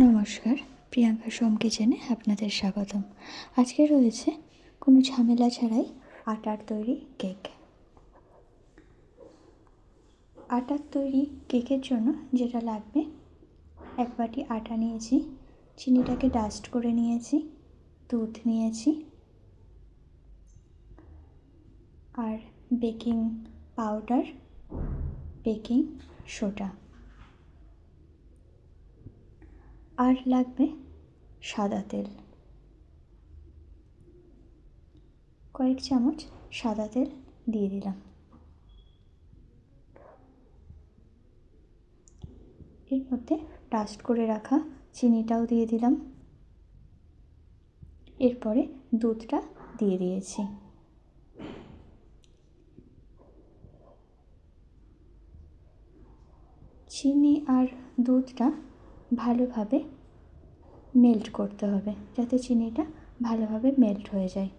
নমস্কার, প্রিয়াঙ্কা সোম কিচেনে আপনাদের স্বাগতম। আজকে রয়েছে কোনো ঝামেলা ছাড়াই আটার তৈরি কেক। আটার তৈরি কেকের জন্য যেটা লাগবে, 1 বাটি আটা নিয়েছি, চিনিটাকে ডাস্ট করে নিয়েছি, দুধ নিয়েছি, আর বেকিং পাউডার, বেকিং সোডা, আর লাগবে সাদা তেল। কয়েক চামচ সাদা তেল দিয়ে দিলাম। এর মধ্যে ডাস্ট করে রাখা চিনিটাও দিয়ে দিলাম। এরপরে দুধটা দিয়ে দিয়েছি। চিনি আর দুধটা ভালোভাবে মেল্ট করতে হবে, যাতে চিনিটা ভালোভাবে মেল্ট হয়ে যায়।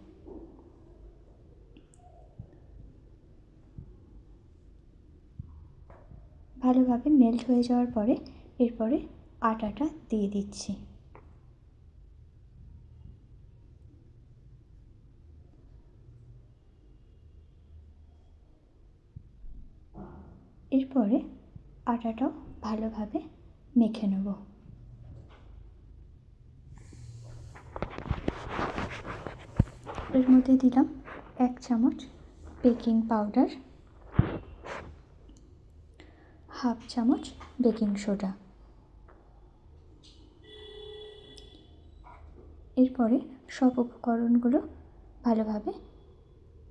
ভালোভাবে মেল্ট হয়ে যাওয়ার পরে এরপরে আটাটা দিয়ে দিচ্ছি। এরপরে আটাটাও ভালোভাবে মেখে নেব। এর মধ্যে দিলাম 1 চামচ বেকিং পাউডার, 1/2 চামচ বেকিং সোডা। এরপরে সব উপকরণগুলো ভালোভাবে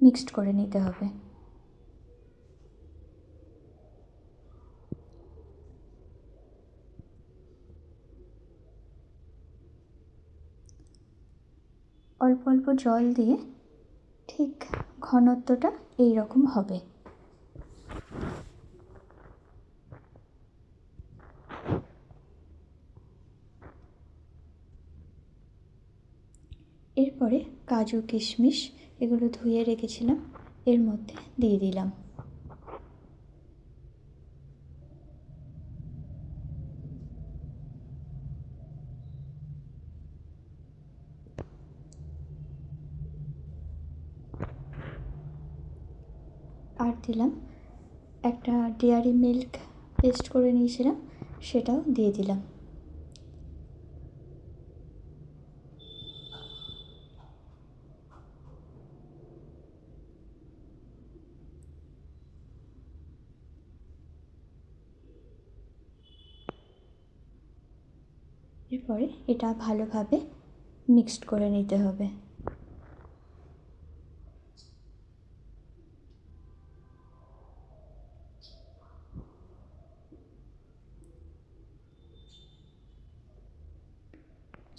মিক্সড করে নিতে হবে। অল্প অল্প জল দিয়ে ঠিক ঘনত্বটা এই রকম হবে। এরপরে কাজু কিশমিশ এগুলো ধুয়ে রেখেছিলাম, এর মধ্যে দিয়ে দিলাম। আর দিলাম একটা ডেয়ারি মিল্ক পেস্ট করে নিয়েছিলাম, সেটাও দিয়ে দিলাম। এরপরে এটা ভালোভাবে মিক্সড করে নিতে হবে।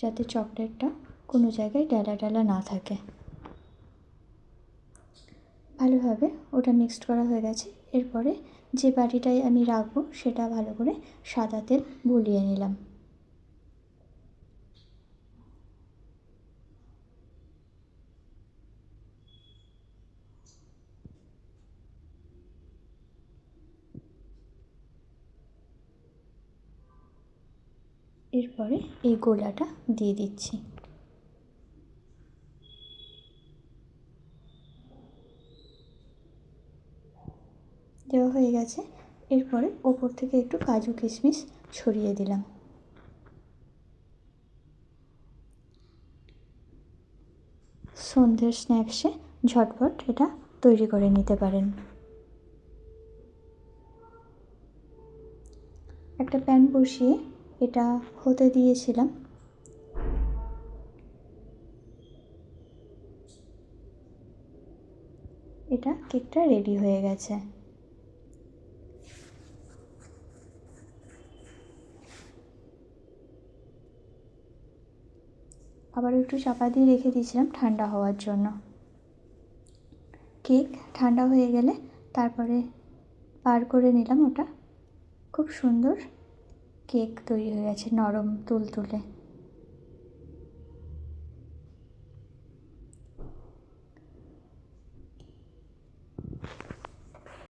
যাতে চকলেটটা কোনো জায়গায় ডালা ডালা না থাকে। ভালোভাবে ওটা মিক্সড করা হয়ে গেছে। এরপরে যে বাটিটায় আমি রাখবো সেটা ভালো করে সাদা তেল বুলিয়ে নিলাম। এরপরে এই গোলাটা দিয়ে দিচ্ছি। দেওয়া হয়ে গেছে। এরপরে ওপর থেকে একটু কাজু কিশমিশ ছড়িয়ে দিলাম। সন্ধ্যের স্ন্যাক্সে ঝটপট এটা তৈরি করে নিতে পারেন। একটা প্যান বসিয়ে এটা হতে দিয়েছিলাম। এটা কেকটা রেডি হয়ে গেছে। আবার একটু চাপা দিয়ে রেখে দিয়েছিলাম ঠান্ডা হওয়ার জন্য। কেক ঠান্ডা হয়ে গেলে তারপরে বার করে নিলাম ওটা। খুব সুন্দর কেক তৈরি হয়ে গেছে, নরম তুলতুলে।